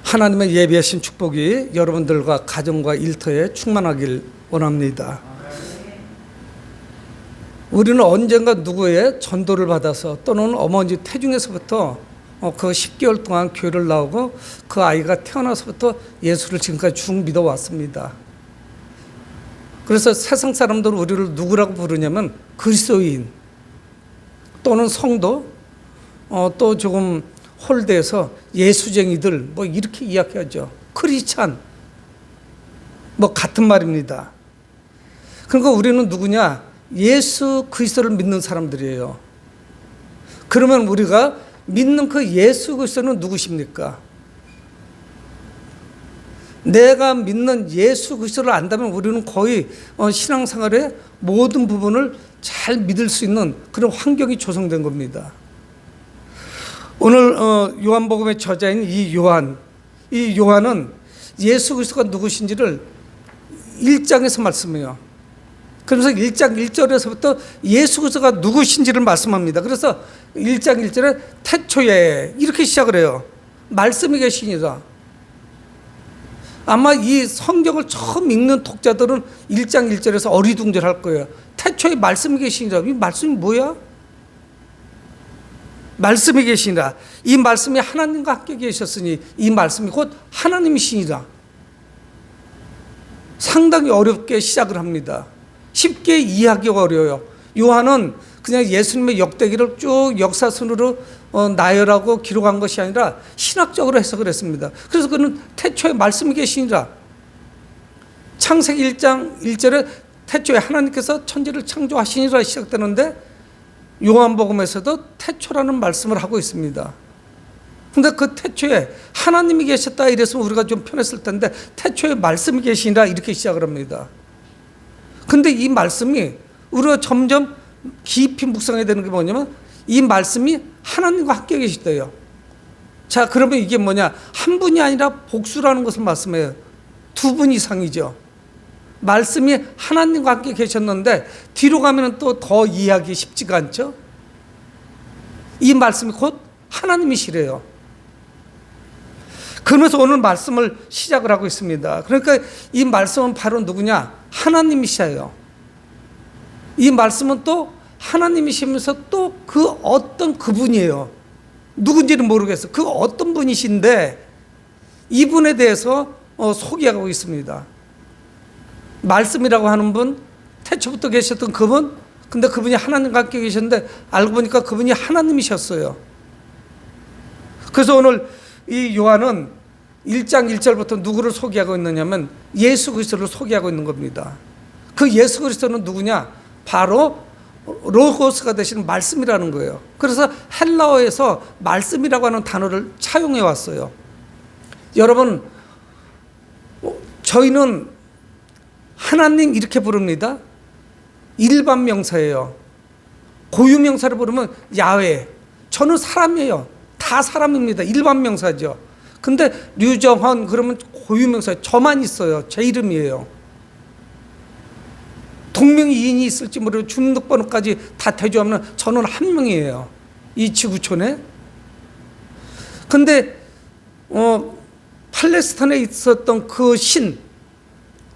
하나님의 예비하신 축복이 여러분들과 가정과 일터에 충만하길 원합니다. 우리는 언젠가 누구의 전도를 받아서 또는 어머니 태중에서부터 그 10개월 동안 교회를 나오고 그 아이가 태어나서부터 예수를 지금까지 쭉 믿어왔습니다. 그래서 세상 사람들은 우리를 누구라고 부르냐면 그리스도인 또는 성도 또 조금 홀대해서 예수쟁이들 뭐 이렇게 이야기하죠. 크리스찬 뭐 같은 말입니다. 그러니까 우리는 누구냐? 예수 그리스도를 믿는 사람들이에요. 그러면 우리가 믿는 그 예수 그리스도는 누구십니까? 내가 믿는 예수 그리스도를 안다면 우리는 거의 신앙생활의 모든 부분을 잘 믿을 수 있는 그런 환경이 조성된 겁니다. 오늘 요한복음의 저자인 이 요한은 예수 그리스도가 누구신지를 1장에서 말씀해요. 그래서 1장 1절에서부터 예수 그리스도가 누구신지를 말씀합니다. 그래서 1장 1절에 태초에 이렇게 시작을 해요. 말씀이 계시니라. 아마 이 성경을 처음 읽는 독자들은 1장 1절에서 어리둥절할 거예요. 태초에 말씀이 계시니라. 이 말씀이 뭐야? 말씀이 계시니라. 이 말씀이 하나님과 함께 계셨으니 이 말씀이 곧 하나님이시니라. 상당히 어렵게 시작을 합니다. 쉽게 이해하기가 어려워요. 요한은 그냥 예수님의 역대기를 쭉 역사순으로 나열하고 기록한 것이 아니라 신학적으로 해석을 했습니다. 그래서 그는 태초에 말씀이 계시니라. 창세기 1장 1절에 태초에 하나님께서 천지를 창조하시니라 시작되는데 요한복음에서도 태초라는 말씀을 하고 있습니다. 근데 그 태초에 하나님이 계셨다 이랬으면 우리가 좀 편했을 텐데 태초에 말씀이 계시니라 이렇게 시작을 합니다. 근데 이 말씀이 우리가 점점 깊이 묵상해야 되는 게 뭐냐면 이 말씀이 하나님과 함께 계시대요. 자, 그러면 이게 뭐냐? 한 분이 아니라 복수라는 것을 말씀해요. 두 분 이상이죠. 말씀이 하나님과 함께 계셨는데 뒤로 가면 또 더 이해하기 쉽지가 않죠. 이 말씀이 곧 하나님이시래요. 그러면서 오늘 말씀을 시작을 하고 있습니다. 그러니까 이 말씀은 바로 누구냐? 하나님이셔요. 이 말씀은 또 하나님이시면서 또 그 어떤 그분이에요. 누군지는 모르겠어요. 그 어떤 분이신데 이분에 대해서 소개하고 있습니다. 말씀이라고 하는 분, 태초부터 계셨던 그분, 근데 그분이 하나님과 함께 계셨는데 알고 보니까 그분이 하나님이셨어요. 그래서 오늘 이 요한은 1장 1절부터 누구를 소개하고 있느냐면 예수 그리스도를 소개하고 있는 겁니다. 그 예수 그리스도는 누구냐? 바로 로고스가 되시는 말씀이라는 거예요. 그래서 헬라어에서 말씀이라고 하는 단어를 차용해 왔어요. 여러분, 저희는 하나님 이렇게 부릅니다. 일반 명사예요. 고유 명사를 부르면 야훼. 저는 사람이에요. 다 사람입니다. 일반 명사죠. 근데 류정헌 그러면 고유 명사예요. 저만 있어요. 제 이름이에요. 동명이인이 있을지 모르고 주민등록번호까지 다 대조하면 저는 한 명이에요. 이 지구촌에. 근데 팔레스타인에 있었던 그 신,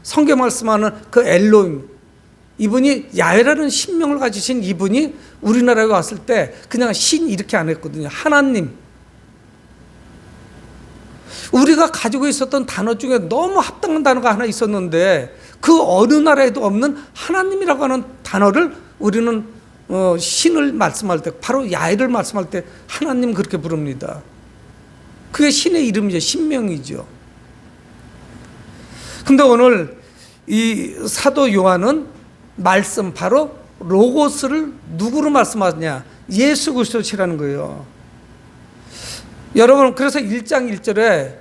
성경 말씀하는 그 엘로임, 이분이 야훼라는 신명을 가지신 이분이 우리나라에 왔을 때 그냥 신 이렇게 안 했거든요. 하나님. 우리가 가지고 있었던 단어 중에 너무 합당한 단어가 하나 있었는데 그 어느 나라에도 없는 하나님이라고 하는 단어를 우리는 신을 말씀할 때, 바로 야훼를 말씀할 때 하나님 그렇게 부릅니다. 그게 신의 이름이죠. 신명이죠. 근데 오늘 이 사도 요한은 말씀, 바로 로고스를 누구로 말씀하냐? 예수 그리스도시라는 거예요. 여러분, 그래서 1장 1절에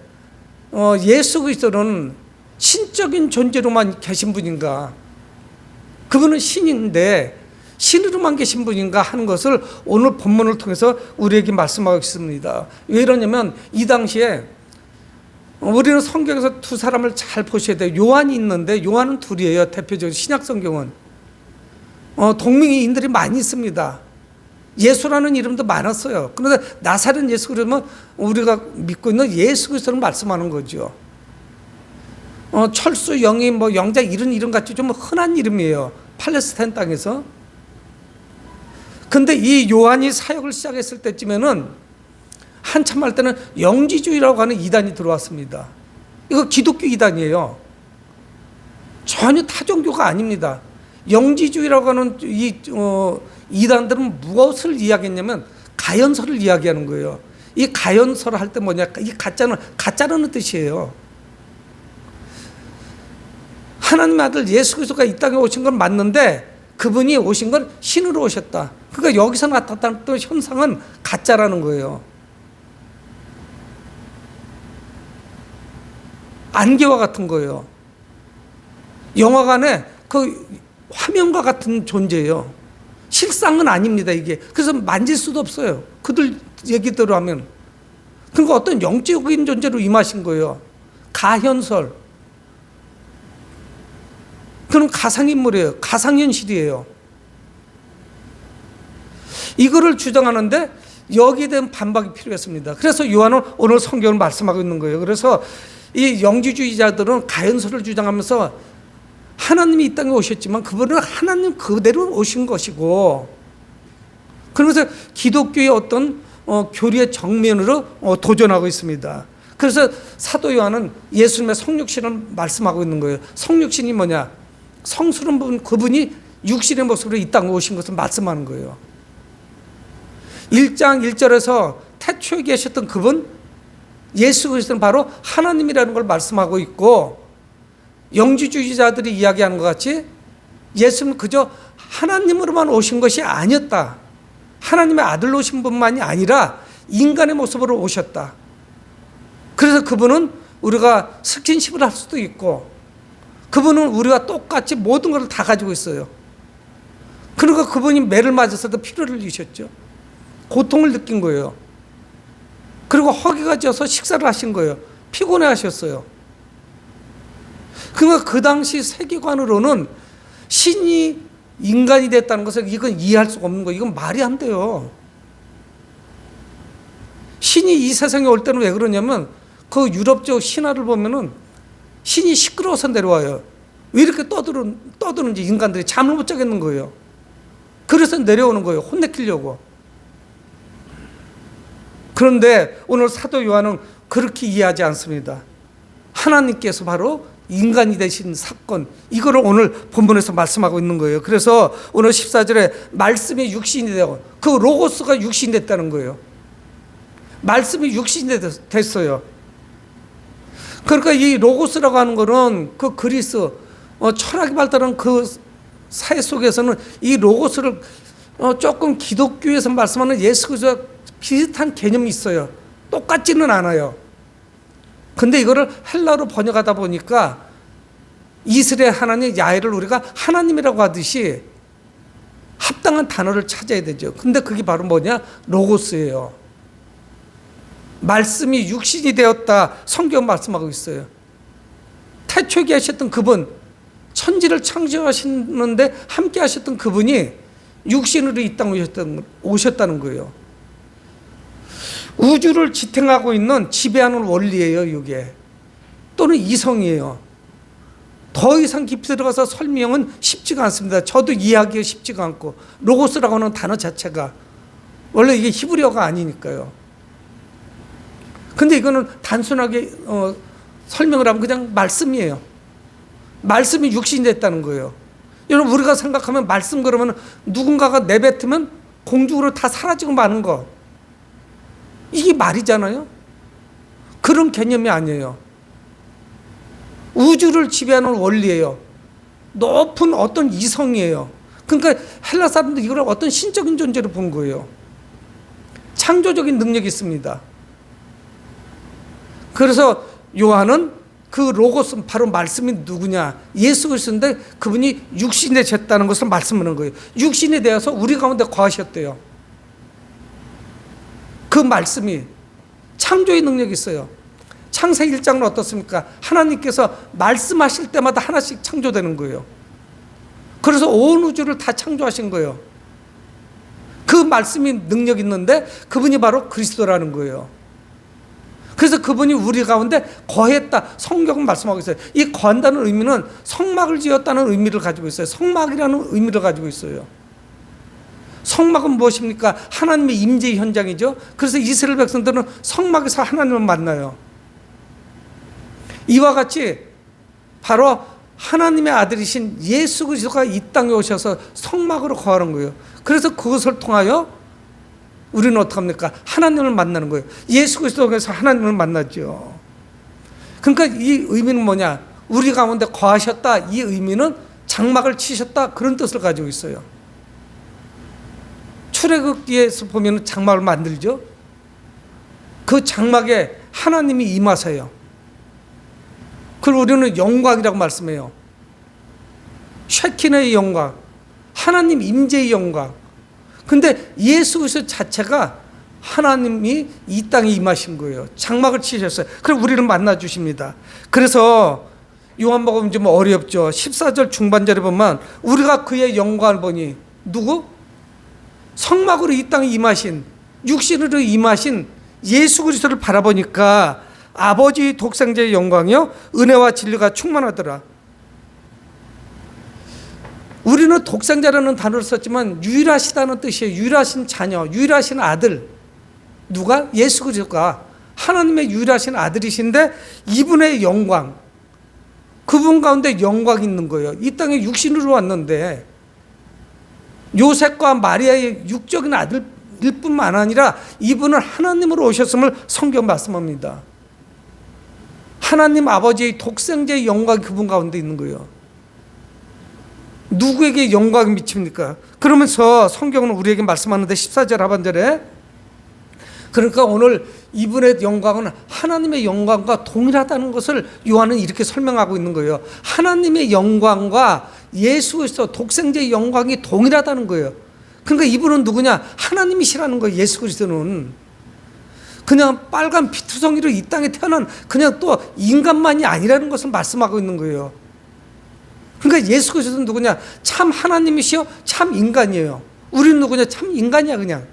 예수 그리스도는 신적인 존재로만 계신 분인가? 그분은 신인데 신으로만 계신 분인가 하는 것을 오늘 본문을 통해서 우리에게 말씀하고 있습니다. 왜 이러냐면 이 당시에 우리는 성경에서 두 사람을 잘 보셔야 돼요. 요한이 있는데 요한은 둘이에요. 대표적으로 신약 성경은 동명이인들이 많이 있습니다. 예수라는 이름도 많았어요. 그런데 나사렛 예수 그러면 우리가 믿고 있는 예수 그리스도를 말씀하는 거죠. 철수, 영희, 영자 이런 이름 같이 좀 흔한 이름이에요. 팔레스타인 땅에서. 근데 이 요한이 사역을 시작했을 때쯤에는 한참 할 때는 영지주의라고 하는 이단이 들어왔습니다. 이거 기독교 이단이에요. 전혀 타종교가 아닙니다. 영지주의라고 하는 이단들은 무엇을 이야기했냐면 가연설을 이야기하는 거예요. 이 가연설을 할 때 뭐냐, 이 가짜라는 뜻이에요. 하나님의 아들 예수 그리스도가 이 땅에 오신 건 맞는데 그분이 오신 건 신으로 오셨다. 그러니까 여기서 나타났던 현상은 가짜라는 거예요. 안개와 같은 거예요. 영화관에 그 화면과 같은 존재예요. 실상은 아닙니다, 이게. 그래서 만질 수도 없어요. 그들 얘기대로 하면. 그러니까 어떤 영적인 존재로 임하신 거예요. 가현설. 그런 가상인물이에요. 가상현실이에요. 이거를 주장하는데 여기에 대한 반박이 필요했습니다. 그래서 요한은 오늘 성경을 말씀하고 있는 거예요. 그래서 이 영지주의자들은 가연설을 주장하면서 하나님이 이 땅에 오셨지만 그분은 하나님 그대로 오신 것이고, 그러면서 기독교의 어떤 교리의 정면으로 도전하고 있습니다. 그래서 사도 요한은 예수님의 성육신을 말씀하고 있는 거예요. 성육신이 뭐냐? 성스러운 분, 그분이 육신의 모습으로 이 땅에 오신 것을 말씀하는 거예요. 1장 1절에서 태초에 계셨던 그분, 예수 그리스도는 바로 하나님이라는 걸 말씀하고 있고, 영지주의자들이 이야기하는 것 같이 예수는 그저 하나님으로만 오신 것이 아니었다. 하나님의 아들로 오신 분만이 아니라 인간의 모습으로 오셨다. 그래서 그분은 우리가 스킨십을 할 수도 있고, 그분은 우리와 똑같이 모든 것을 다 가지고 있어요. 그러니까 그분이 매를 맞아서도 피를 흘리셨죠. 고통을 느낀 거예요. 그리고 허기가 져서 식사를 하신 거예요. 피곤해 하셨어요. 그러니까 그 당시 세계관으로는 신이 인간이 됐다는 것을 이건 이해할 수가 없는 거예요. 이건 말이 안 돼요. 신이 이 세상에 올 때는 왜 그러냐면 그 유럽적 신화를 보면은 신이 시끄러워서 내려와요. 왜 이렇게 떠드는지 인간들이 잠을 못 자겠는 거예요. 그래서 내려오는 거예요. 혼내키려고. 그런데 오늘 사도 요한은 그렇게 이해하지 않습니다. 하나님께서 바로 인간이 되신 사건, 이거를 오늘 본문에서 말씀하고 있는 거예요. 그래서 오늘 14절에 말씀이 육신이 되고, 그 로고스가 육신이 됐다는 거예요. 말씀이 육신이 됐어요. 그러니까 이 로고스라고 하는 거는 그 그리스 철학이 발달한 그 사회 속에서는 이 로고스를 조금 기독교에서 말씀하는 예수 그리스도와 비슷한 개념이 있어요. 똑같지는 않아요. 근데 이거를 헬라어로 번역하다 보니까 이스라엘 하나님 야훼를 우리가 하나님이라고 하듯이 합당한 단어를 찾아야 되죠. 근데 그게 바로 뭐냐? 로고스예요. 말씀이 육신이 되었다. 성경 말씀하고 있어요. 태초에 계셨던 그분, 천지를 창조하시는데 함께 하셨던 그분이 육신으로 이 땅에 오셨다는 거예요. 우주를 지탱하고 있는 지배하는 원리예요, 이게. 또는 이성이에요. 더 이상 깊이 들어가서 설명은 쉽지가 않습니다. 저도 이해하기가 쉽지가 않고, 로고스라고 하는 단어 자체가 원래 이게 히브리어가 아니니까요. 근데 이거는 단순하게 설명을 하면 그냥 말씀이에요. 말씀이 육신이 됐다는 거예요. 여러분, 우리가 생각하면 말씀 그러면 누군가가 내뱉으면 공중으로 다 사라지고 마는 거, 이게 말이잖아요. 그런 개념이 아니에요. 우주를 지배하는 원리예요. 높은 어떤 이성이에요. 그러니까 헬라 사람들이 이걸 어떤 신적인 존재로 본 거예요. 창조적인 능력이 있습니다. 그래서 요한은 그 로고스, 바로 말씀이 누구냐? 예수 그리스도인데 그분이 육신이 되셨다는 것을 말씀하는 거예요. 육신이 되어서 우리 가운데 거하셨대요. 그 말씀이 창조의 능력이 있어요. 창세기 1장은 어떻습니까? 하나님께서 말씀하실 때마다 하나씩 창조되는 거예요. 그래서 온 우주를 다 창조하신 거예요. 그 말씀이 능력 있는데 그분이 바로 그리스도라는 거예요. 그래서 그분이 우리 가운데 거했다. 성경은 말씀하고 있어요. 이 거한다는 의미는 성막을 지었다는 의미를 가지고 있어요. 성막이라는 의미를 가지고 있어요. 성막은 무엇입니까? 하나님의 임재 현장이죠. 그래서 이스라엘 백성들은 성막에서 하나님을 만나요. 이와 같이 바로 하나님의 아들이신 예수 그리스도가 이 땅에 오셔서 성막으로 거하는 거예요. 그래서 그것을 통하여 우리는 어떡합니까? 하나님을 만나는 거예요. 예수 그리스도에서 하나님을 만나죠. 그러니까 이 의미는 뭐냐? 우리 가운데 거하셨다. 이 의미는 장막을 치셨다. 그런 뜻을 가지고 있어요. 출애굽기에서 보면 장막을 만들죠. 그 장막에 하나님이 임하세요. 그걸 우리는 영광이라고 말씀해요. 쉐킨의 영광, 하나님 임재의 영광. 근데 예수 그리스도 자체가 하나님이 이 땅에 임하신 거예요. 장막을 치셨어요. 그럼 우리를 만나 주십니다. 그래서 요한복음 좀 어렵죠. 14절 중반절에 보면 우리가 그의 영광을 보니 누구? 성막으로 이 땅에 임하신, 육신으로 임하신 예수 그리스도를 바라보니까 아버지 독생자의 영광이요 은혜와 진리가 충만하더라. 우리는 독생자라는 단어를 썼지만 유일하시다는 뜻이에요. 유일하신 자녀, 유일하신 아들. 누가? 예수 그리스도가 하나님의 유일하신 아들이신데 이분의 영광, 그분 가운데 영광이 있는 거예요. 이 땅에 육신으로 왔는데 요셉과 마리아의 육적인 아들일 뿐만 아니라 이분은 하나님으로 오셨음을 성경 말씀합니다. 하나님 아버지의 독생자의 영광이 그분 가운데 있는 거예요. 누구에게 영광이 미칩니까? 그러면서 성경은 우리에게 말씀하는데 14절 하반절에 그러니까 오늘 이분의 영광은 하나님의 영광과 동일하다는 것을 요한은 이렇게 설명하고 있는 거예요. 하나님의 영광과 예수 그리스도 독생자의 영광이 동일하다는 거예요. 그러니까 이분은 누구냐? 하나님이시라는 거예요. 예수 그리스도는 그냥 빨간 피투성이로 이 땅에 태어난 그냥 또 인간만이 아니라는 것을 말씀하고 있는 거예요. 그러니까 예수 그리스도는 누구냐? 참 하나님이시여 참 인간이에요. 우리는 누구냐? 참 인간이야 그냥.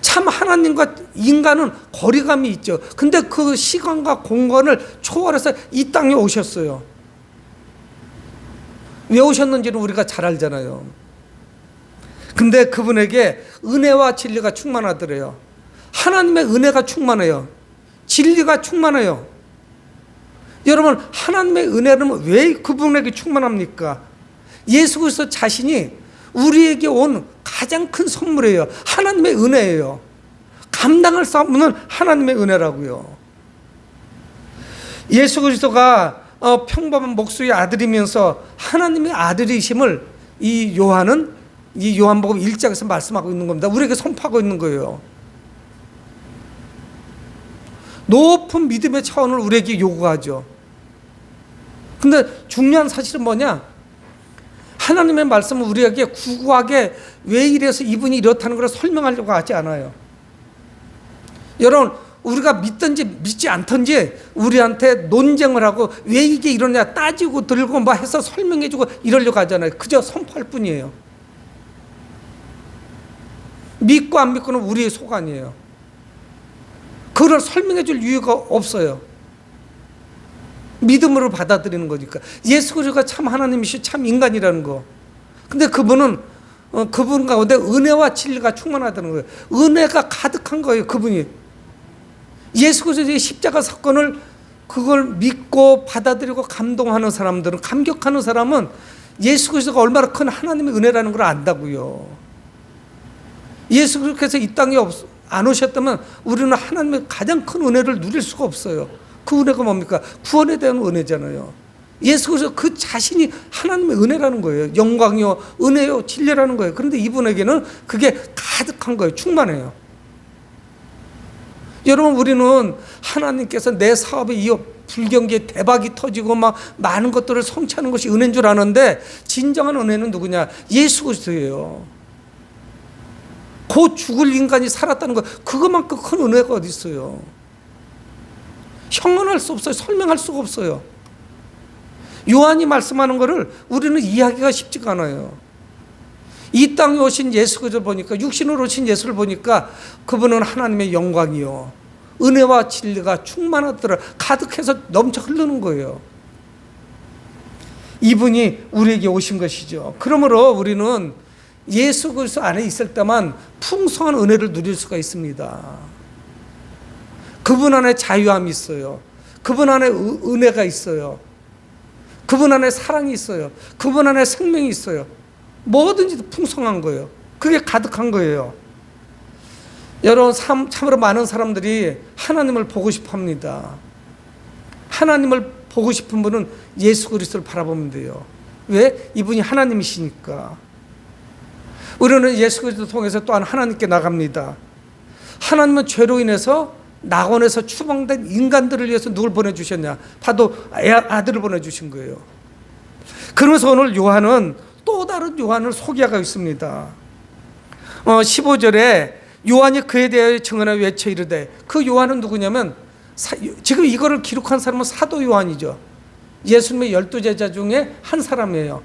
참 하나님과 인간은 거리감이 있죠. 근데 그 시간과 공간을 초월해서 이 땅에 오셨어요. 왜 오셨는지는 우리가 잘 알잖아요. 근데 그분에게 은혜와 진리가 충만하더래요. 하나님의 은혜가 충만해요. 진리가 충만해요. 여러분, 하나님의 은혜는 왜 그분에게 충만합니까? 예수 그리스도 자신이 우리에게 온 가장 큰 선물이에요. 하나님의 은혜예요. 감당할 수 없는 하나님의 은혜라고요. 예수 그리스도가 평범한 목수의 아들이면서 하나님의 아들이심을 이 요한은 이 요한복음 1장에서 말씀하고 있는 겁니다. 우리에게 선포하고 있는 거예요. 높은 믿음의 차원을 우리에게 요구하죠. 근데 중요한 사실은 뭐냐? 하나님의 말씀은 우리에게 구구하게 왜 이래서 이분이 이렇다는 걸 설명하려고 하지 않아요. 여러분, 우리가 믿든지 믿지 않든지 우리한테 논쟁을 하고 왜 이게 이러냐 따지고 들고 뭐 해서 설명해주고 이러려고 하잖아요. 그저 선포할 뿐이에요. 믿고 안 믿고는 우리의 소관이에요. 그걸 설명해 줄 이유가 없어요. 믿음으로 받아들이는 거니까. 예수 그리스도가 참 하나님이시고 참 인간이라는 거. 근데 그분은 그분 가운데 은혜와 진리가 충만하다는 거예요. 은혜가 가득한 거예요. 그분이. 예수 그리스도의 십자가 사건을 그걸 믿고 받아들이고 감동하는 사람들은, 감격하는 사람은 예수 그리스도가 얼마나 큰 하나님의 은혜라는 걸 안다고요. 예수 그리스도께서 이 땅에 안 오셨다면 우리는 하나님의 가장 큰 은혜를 누릴 수가 없어요. 그 은혜가 뭡니까? 구원에 대한 은혜잖아요. 예수 그리스도 그 자신이 하나님의 은혜라는 거예요. 영광이요, 은혜요, 진리라는 거예요. 그런데 이분에게는 그게 가득한 거예요. 충만해요. 여러분, 우리는 하나님께서 내 사업에 이어 불경기에 대박이 터지고 막 많은 것들을 성취하는 것이 은혜인 줄 아는데 진정한 은혜는 누구냐? 예수 그리스도예요. 곧 죽을 인간이 살았다는 거, 그것만큼 큰 은혜가 어디 있어요? 형언할 수 없어요. 설명할 수가 없어요. 요한이 말씀하는 거를 우리는 이해하기가 쉽지가 않아요. 이 땅에 오신 예수 그리스도를 보니까, 육신으로 오신 예수를 보니까 그분은 하나님의 영광이요, 은혜와 진리가 충만하더라, 가득해서 넘쳐 흐르는 거예요. 이분이 우리에게 오신 것이죠. 그러므로 우리는 예수 그리스도 안에 있을 때만 풍성한 은혜를 누릴 수가 있습니다. 그분 안에 자유함이 있어요. 그분 안에 은혜가 있어요. 그분 안에 사랑이 있어요. 그분 안에 생명이 있어요. 뭐든지 풍성한 거예요. 그게 가득한 거예요. 여러분, 참으로 많은 사람들이 하나님을 보고 싶어 합니다. 하나님을 보고 싶은 분은 예수 그리스도를 바라보면 돼요. 왜? 이분이 하나님이시니까. 우리는 예수 그리스도를 통해서 또한 하나님께 나갑니다. 하나님은 죄로 인해서 낙원에서 추방된 인간들을 위해서 누굴 보내주셨냐? 바로 아들을 보내주신 거예요. 그러면서 오늘 요한은 또 다른 요한을 소개하고 있습니다. 15절에 요한이 그에 대하여 증언하여 외쳐 이르되, 그 요한은 누구냐면 지금 이거를 기록한 사람은 사도 요한이죠. 예수님의 12제자 중에 한 사람이에요.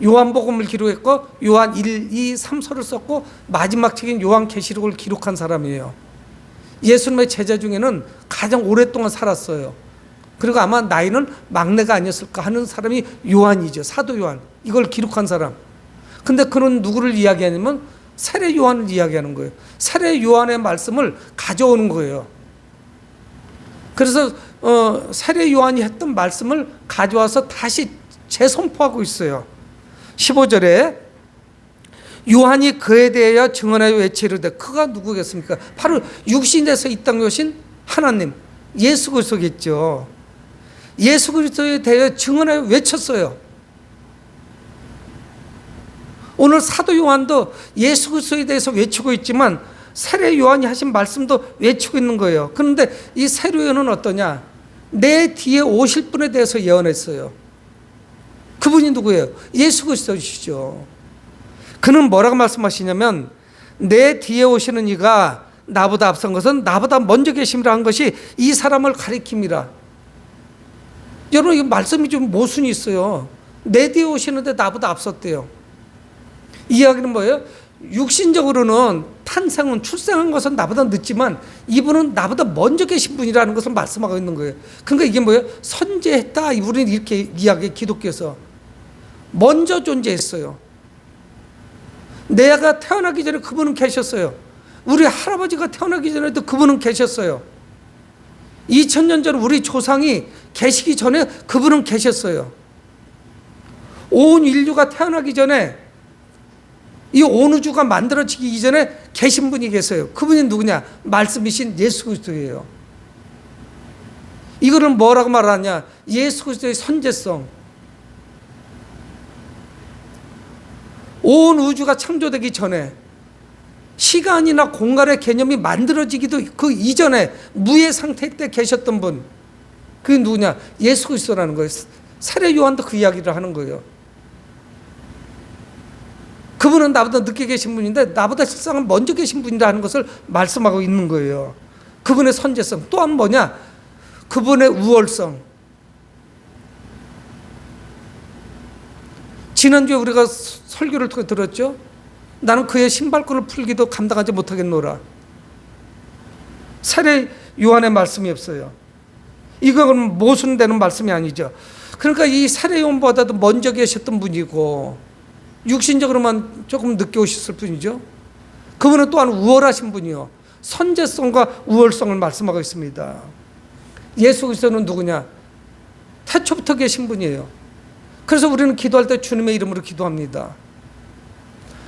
요한복음을 기록했고 요한 1, 2, 3서를 썼고 마지막 책인 요한계시록을 기록한 사람이에요. 예수님의 제자 중에는 가장 오랫동안 살았어요. 그리고 아마 나이는 막내가 아니었을까 하는 사람이 요한이죠. 사도 요한. 이걸 기록한 사람. 근데 그는 누구를 이야기하냐면 세례 요한을 이야기하는 거예요. 세례 요한의 말씀을 가져오는 거예요. 그래서 세례 요한이 했던 말씀을 가져와서 다시 재선포하고 있어요. 15절에 요한이 그에 대하여 증언하여 외치르되, 그가 누구겠습니까? 바로 육신에서 이 땅에 오신 하나님 예수 그리스도겠죠. 예수 그리스도에 대하여 증언하여 외쳤어요. 오늘 사도 요한도 예수 그리스도에 대해서 외치고 있지만 세례 요한이 하신 말씀도 외치고 있는 거예요. 그런데 이 세례 요한은 어떠냐? 내 뒤에 오실 분에 대해서 예언했어요. 그분이 누구예요? 예수 그리스도시죠. 그는 뭐라고 말씀하시냐면, 내 뒤에 오시는 이가 나보다 앞선 것은 나보다 먼저 계심이라 한 것이 이 사람을 가리킴이라. 여러분, 이 말씀이 좀 모순이 있어요. 내 뒤에 오시는데 나보다 앞섰대요. 이 이야기는 뭐예요? 육신적으로는 탄생은, 출생한 것은 나보다 늦지만 이분은 나보다 먼저 계신 분이라는 것을 말씀하고 있는 거예요. 그러니까 이게 뭐예요? 선재했다. 우리는 이렇게 이야기해, 기독교에서. 먼저 존재했어요. 내가 태어나기 전에 그분은 계셨어요. 우리 할아버지가 태어나기 전에도 그분은 계셨어요. 2000년 전 우리 조상이 계시기 전에 그분은 계셨어요. 온 인류가 태어나기 전에, 이 온 우주가 만들어지기 이전에 계신 분이 계세요. 그분이 누구냐? 말씀이신 예수 그리스도예요. 이거를 뭐라고 말하냐? 예수 그리스도의 선제성. 온 우주가 창조되기 전에, 시간이나 공간의 개념이 만들어지기도 그 이전에 무의 상태 때 계셨던 분, 그게 누구냐? 예수 그리스도라는 거예요. 세례 요한도 그 이야기를 하는 거예요. 그분은 나보다 늦게 계신 분인데 나보다 실상은 먼저 계신 분이라 하는 것을 말씀하고 있는 거예요. 그분의 선제성. 또한 뭐냐? 그분의 우월성. 지난주에 우리가 설교를 통해 들었죠? 나는 그의 신발끈을 풀기도 감당하지 못하겠노라. 세례 요한의 말씀이 없어요. 이건 모순되는 말씀이 아니죠. 그러니까 이 세례 요한보다도 먼저 계셨던 분이고 육신적으로만 조금 늦게 오셨을 뿐이죠. 그분은 또한 우월하신 분이요, 선제성과 우월성을 말씀하고 있습니다. 예수 그리스도는 누구냐? 태초부터 계신 분이에요. 그래서 우리는 기도할 때 주님의 이름으로 기도합니다.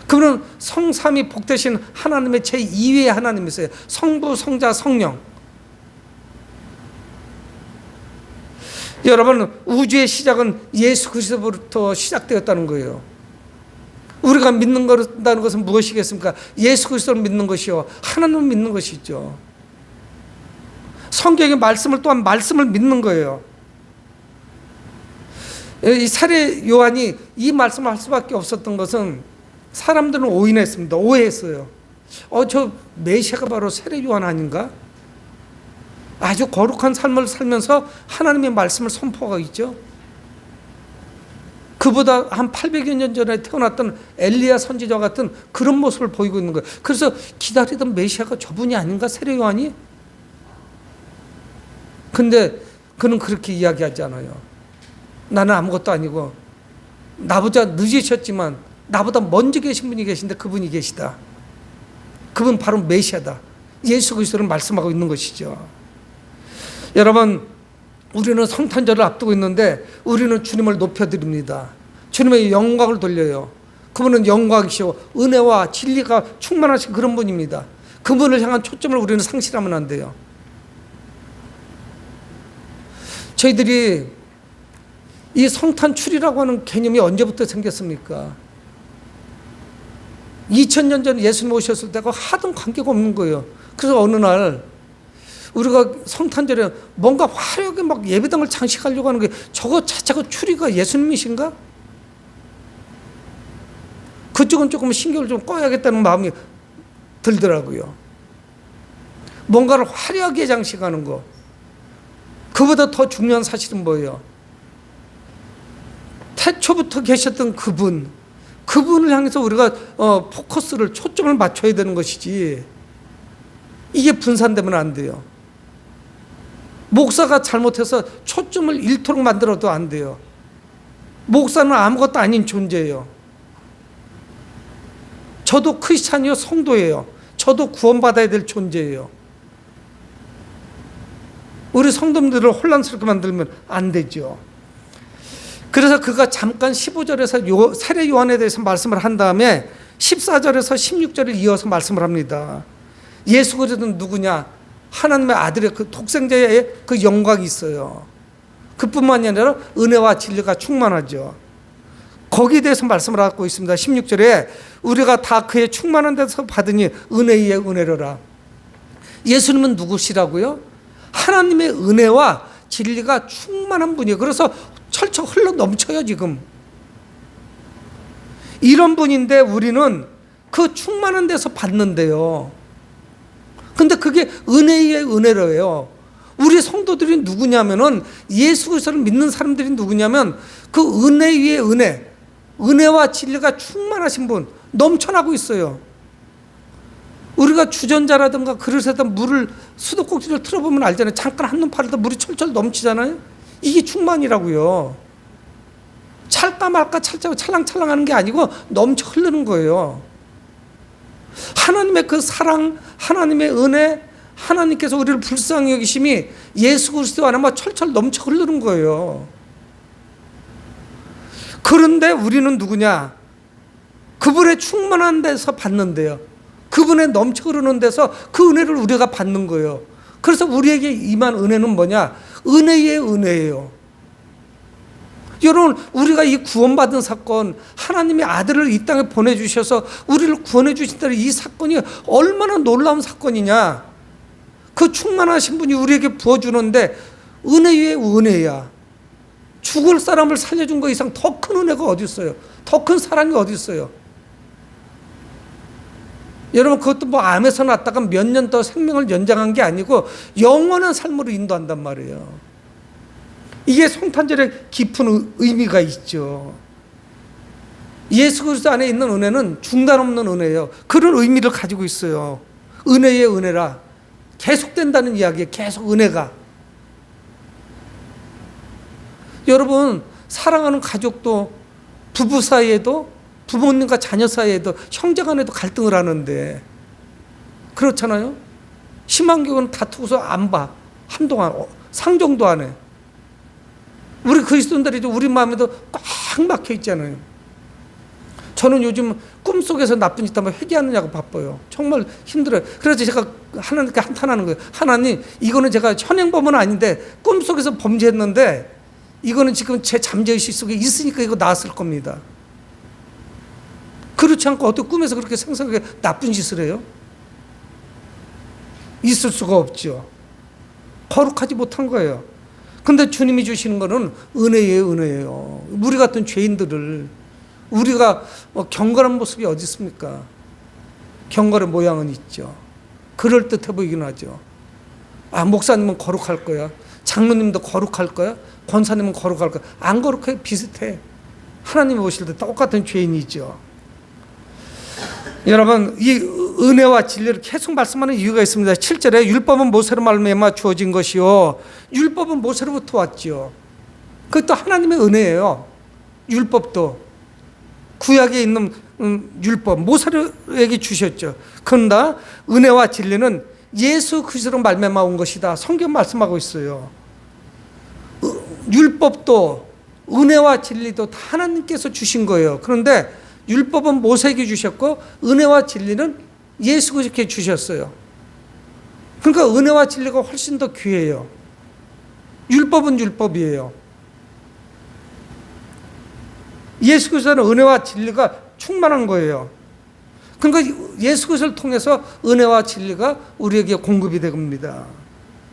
그분은 성삼위 복되신 하나님의 제2위의 하나님이세요. 성부, 성자, 성령. 여러분, 우주의 시작은 예수 그리스도부터 시작되었다는 거예요. 우리가 믿는 거라는 것은 무엇이겠습니까? 예수 그리스도를 믿는 것이요, 하나님을 믿는 것이죠. 성경의 말씀을, 또한 말씀을 믿는 거예요. 이 세례 요한이 이 말씀을 할 수밖에 없었던 것은 사람들은 오인했습니다. 오해했어요. 저 메시아가 바로 세례 요한 아닌가? 아주 거룩한 삶을 살면서 하나님의 말씀을 선포하고 있죠. 그 그보다 한 800여 년 전에 태어났던 엘리야 선지자 같은 그런 모습을 보이고 있는 거예요. 그래서 기다리던 메시아가 저분이 아닌가, 세례 요한이? 근데 그는 그렇게 이야기하지 않아요. 나는 아무것도 아니고 나보다 늦으셨지만 나보다 먼저 계신 분이 계신데 그분이 계시다. 그분 바로 메시아다. 예수 그리스도를 말씀하고 있는 것이죠. 여러분, 우리는 성탄절을 앞두고 있는데 우리는 주님을 높여드립니다. 주님의 영광을 돌려요. 그분은 영광이시오, 은혜와 진리가 충만하신 그런 분입니다. 그분을 향한 초점을 우리는 상실하면 안 돼요. 저희들이 이 성탄출이라고 하는 개념이 언제부터 생겼습니까? 2000년 전 예수님 오셨을 때가 하등 관계가 없는 거예요. 그래서 어느 날 우리가 성탄절에 뭔가 화려하게 막 예배당을 장식하려고 하는 게 저거 자체가 추리가 예수님이신가? 그쪽은 조금 신경을 좀 꺼야겠다는 마음이 들더라고요. 뭔가를 화려하게 장식하는 거. 그보다 더 중요한 사실은 뭐예요? 태초부터 계셨던 그분을 향해서 우리가 포커스를, 초점을 맞춰야 되는 것이지, 이게 분산되면 안 돼요. 목사가 잘못해서 초점을 잃도록 만들어도 안 돼요. 목사는 아무것도 아닌 존재예요. 저도 크리스찬이요, 성도예요. 저도 구원받아야 될 존재예요. 우리 성도님들을 혼란스럽게 만들면 안 되죠. 그래서 그가 잠깐 15절에서 세례 요한에 대해서 말씀을 한 다음에 14절에서 16절을 이어서 말씀을 합니다. 예수 그리스도는 누구냐? 하나님의 아들의 그 독생자의 그 영광이 있어요. 그뿐만이 아니라 은혜와 진리가 충만하죠. 거기에 대해서 말씀을 하고 있습니다. 16절에 우리가 다 그의 충만한 데서 받으니 은혜 위에 은혜로라. 예수님은 누구시라고요? 하나님의 은혜와 진리가 충만한 분이에요. 그래서 철철 흘러 넘쳐요, 지금. 이런 분인데 우리는 그 충만한 데서 받는데요. 근데 그게 은혜의 은혜로예요. 우리 성도들이 누구냐면은, 예수 그리스도를 믿는 사람들이 누구냐면 그 은혜 위에 은혜, 은혜와 진리가 충만하신 분, 넘쳐나고 있어요. 우리가 주전자라든가 그릇에다 물을, 수도꼭지를 틀어보면 알잖아요. 잠깐 한눈 팔다 물이 철철 넘치잖아요. 이게 충만이라고요. 찰까 말까 찰랑찰랑 하는 게 아니고 넘쳐 흐르는 거예요. 하나님의 그 사랑, 하나님의 은혜, 하나님께서 우리를 불쌍히 여기심이 예수 그리스도 안에 철철 넘쳐 흐르는 거예요. 그런데 우리는 누구냐? 그분의 충만한 데서 받는데요. 그분의 넘쳐 흐르는 데서 그 은혜를 우리가 받는 거예요. 그래서 우리에게 임한 은혜는 뭐냐? 은혜의 은혜예요. 여러분, 우리가 이 구원받은 사건, 하나님의 아들을 이 땅에 보내주셔서 우리를 구원해 주신다는 이 사건이 얼마나 놀라운 사건이냐. 그 충만하신 분이 우리에게 부어주는데 은혜 위에 은혜야. 죽을 사람을 살려준 거 이상 더 큰 은혜가 어디 있어요? 더 큰 사랑이 어디 있어요? 여러분, 그것도 뭐 암에서 났다가 몇 년 더 생명을 연장한 게 아니고 영원한 삶으로 인도한단 말이에요. 이게 성탄절의 깊은 의미가 있죠. 예수 그리스도 안에 있는 은혜는 중단 없는 은혜예요. 그런 의미를 가지고 있어요. 은혜의 은혜라. 계속된다는 이야기예요. 계속 은혜가. 여러분, 사랑하는 가족도, 부부 사이에도, 부모님과 자녀 사이에도, 형제 간에도 갈등을 하는데, 그렇잖아요. 심한 경우는 다투고서 안 봐. 한동안 상종도 안 해. 우리 그리스도인들이 우리 마음에도 꽉 막혀 있잖아요. 저는 요즘 꿈속에서 나쁜 짓 하면 회개하느냐고 바빠요. 정말 힘들어요. 그래서 제가 하나님께 한탄하는 거예요. 하나님, 이거는 제가 현행범은 아닌데 꿈속에서 범죄했는데 이거는 지금 제 잠재의식 속에 있으니까 이거 나왔을 겁니다. 그렇지 않고 어떻게 꿈에서 그렇게 생생하게 나쁜 짓을 해요? 있을 수가 없죠. 거룩하지 못한 거예요. 근데 주님이 주시는 거는 은혜의 은혜예요. 우리 같은 죄인들을, 우리가 경건한 모습이 어디 있습니까? 경건의 모양은 있죠. 그럴듯해 보이긴 하죠. 아, 목사님은 거룩할 거야. 장로님도 거룩할 거야. 권사님은 거룩할 거야. 안 거룩해. 비슷해. 하나님이 오실 때 똑같은 죄인이죠. 여러분, 이 은혜와 진리를 계속 말씀하는 이유가 있습니다. 7절에 율법은 모세로 말미암아 주어진 것이요, 율법은 모세로부터 왔죠. 그것도 하나님의 은혜예요. 율법도 구약에 있는 율법 모세에게 주셨죠. 그러나 은혜와 진리는 예수 그리스도로 말미암아 온 것이다. 성경 말씀하고 있어요. 율법도 은혜와 진리도 다 하나님께서 주신 거예요. 그런데 율법은 모세에게 주셨고 은혜와 진리는 예수 그리스도께 주셨어요. 그러니까 은혜와 진리가 훨씬 더 귀해요. 율법은 율법이에요. 예수 그리스도는 은혜와 진리가 충만한 거예요. 그러니까 예수 그리스도를 통해서 은혜와 진리가 우리에게 공급이 됩니다.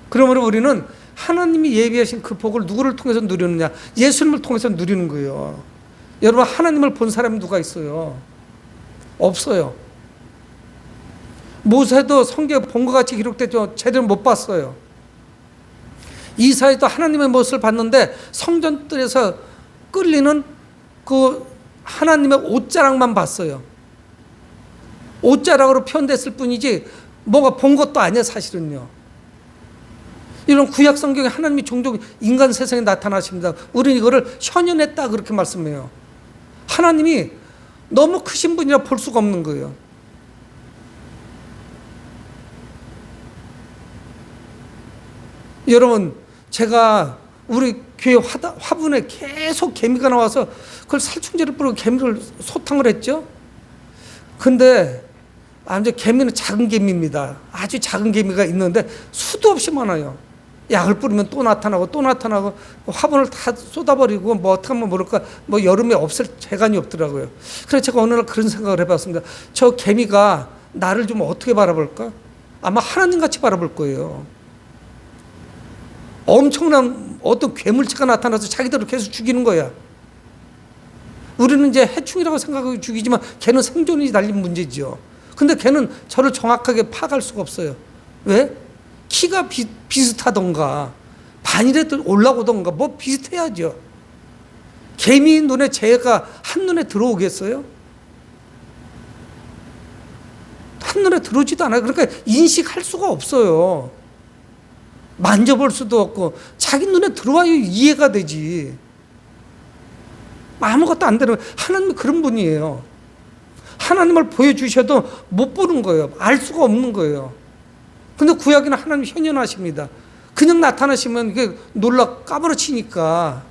그러므로 우리는 하나님이 예비하신 그 복을 누구를 통해서 누리느냐? 예수님을 통해서 누리는 거예요. 여러분, 하나님을 본 사람이 누가 있어요? 없어요. 모세도 성경에 본 것 같이 기록되죠. 제대로 못 봤어요. 이사야도 하나님의 모습을 봤는데 성전들에서 끌리는 그 하나님의 옷자락만 봤어요. 옷자락으로 표현됐을 뿐이지 뭐가 본 것도 아니야, 사실은요. 이런 구약 성경에 하나님이 종종 인간 세상에 나타나십니다. 우리는 이거를 현현했다 그렇게 말씀해요. 하나님이 너무 크신 분이라 볼 수가 없는 거예요. 여러분, 제가 우리 교회 화분에 계속 개미가 나와서 그걸 살충제를 뿌리고 개미를 소탕을 했죠. 근데 이제 개미는 작은 개미입니다. 아주 작은 개미가 있는데 수도 없이 많아요. 약을 뿌리면 또 나타나고 또 나타나고 화분을 다 쏟아버리고 뭐 어떻게 하면 모를까, 뭐 여름에 없을 재간이 없더라고요. 그래서 제가 어느 날 그런 생각을 해봤습니다. 저 개미가 나를 좀 어떻게 바라볼까? 아마 하나님같이 바라볼 거예요. 엄청난 어떤 괴물체가 나타나서 자기들을 계속 죽이는 거야. 우리는 이제 해충이라고 생각하고 죽이지만 걔는 생존이 달린 문제죠. 근데 걔는 저를 정확하게 파악할 수가 없어요. 왜? 키가 비슷하던가 반이라도 올라오던가 뭐 비슷해야죠. 개미 눈에 제가 한눈에 들어오겠어요? 한눈에 들어오지도 않아요. 그러니까 인식할 수가 없어요. 만져볼 수도 없고 자기 눈에 들어와야 이해가 되지. 아무것도 안 되는, 하나님이 그런 분이에요. 하나님을 보여주셔도 못 보는 거예요. 알 수가 없는 거예요. 근데 구약에는 하나님이 현현하십니다. 그냥 나타나시면 이게 놀라 까무러치니까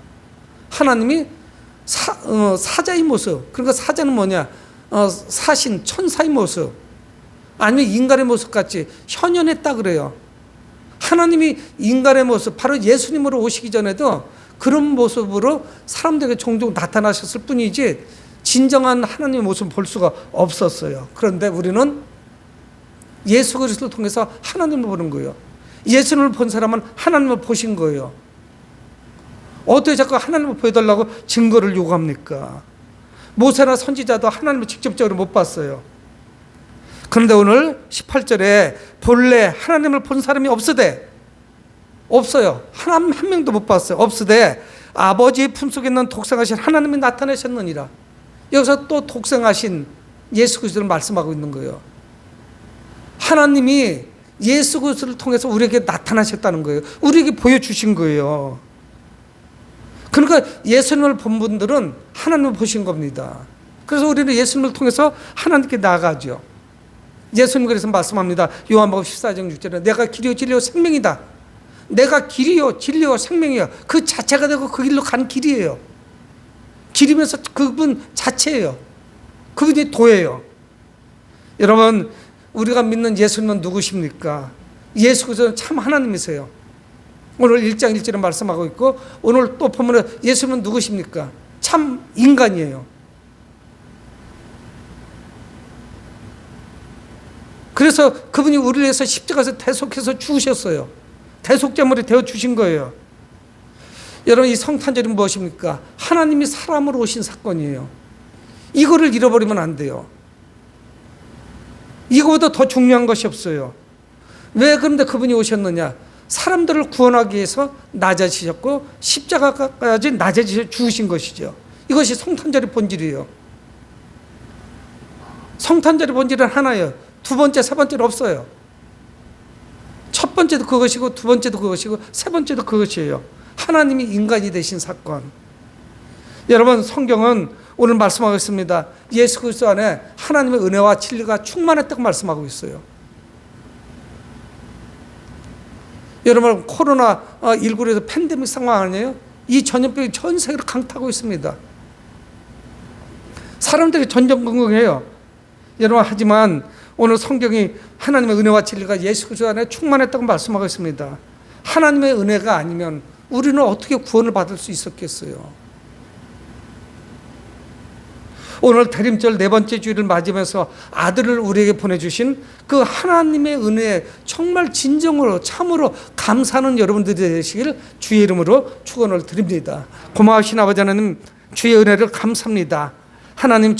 하나님이 사자의 모습, 그러니까 사자는 뭐냐, 사신 천사의 모습 아니면 인간의 모습 같이 현현했다 그래요. 하나님이 인간의 모습, 바로 예수님으로 오시기 전에도 그런 모습으로 사람들에게 종종 나타나셨을 뿐이지 진정한 하나님의 모습을 볼 수가 없었어요. 그런데 우리는 예수 그리스도를 통해서 하나님을 보는 거예요. 예수님을 본 사람은 하나님을 보신 거예요. 어떻게 자꾸 하나님을 보여달라고 증거를 요구합니까? 모세나 선지자도 하나님을 직접적으로 못 봤어요. 그런데 오늘 18절에 본래 하나님을 본 사람이 없어요. 한 명도 못 봤어요. 없으되 아버지의 품속에 있는 독생하신 하나님이 나타나셨느니라. 여기서 또 독생하신 예수 그리스도를 말씀하고 있는 거예요. 하나님이 예수 그리스도를 통해서 우리에게 나타나셨다는 거예요. 우리에게 보여주신 거예요. 그러니까 예수님을 본 분들은 하나님을 보신 겁니다. 그래서 우리는 예수님을 통해서 하나님께 나아가죠. 예수님 그래서 말씀합니다. 요한복음 14장 6절에 내가 길이요 진리요 생명이다. 내가 길이요 진리요 생명이요. 그 자체가 되고 그 길로 간 길이에요. 길이면서 그분 자체예요. 그분이 도예요. 여러분, 우리가 믿는 예수님은 누구십니까? 예수 그리스도는 참 하나님이세요. 오늘 1장 1절에 말씀하고 있고 오늘 또 보면 예수님은 누구십니까? 참 인간이에요. 그래서 그분이 우리를 위해서 십자가에서 대속해서 죽으셨어요. 대속제물이 되어 주신 거예요. 여러분, 이 성탄절이 무엇입니까? 하나님이 사람으로 오신 사건이에요. 이거를 잃어버리면 안 돼요. 이거보다 더 중요한 것이 없어요. 왜 그런데 그분이 오셨느냐? 사람들을 구원하기 위해서 낮아지셨고 십자가까지 낮아지셔 죽으신 것이죠. 이것이 성탄절의 본질이에요. 성탄절의 본질은 하나예요. 두 번째, 세 번째는 없어요. 첫 번째도 그것이고 두 번째도 그것이고 세 번째도 그것이에요. 하나님이 인간이 되신 사건. 여러분, 성경은 오늘 말씀하고 있습니다. 예수 그리스도 안에 하나님의 은혜와 진리가 충만했다고 말씀하고 있어요. 여러분, 코로나19에서 팬데믹 상황 아니에요? 이 전염병이 전 세계를 강타하고 있습니다. 사람들이 전전긍긍해요. 여러분, 하지만 오늘 성경이 하나님의 은혜와 진리가 예수 그리스도 안에 충만했다고 말씀하고 있습니다. 하나님의 은혜가 아니면 우리는 어떻게 구원을 받을 수 있었겠어요? 오늘 대림절 네 번째 주일을 맞으면서 아들을 우리에게 보내주신 그 하나님의 은혜에 정말 진정으로 참으로 감사하는 여러분들이 되시길 주의 이름으로 축원을 드립니다. 고마우신 아버지 하나님, 주의 은혜를 감사합니다. 하나님,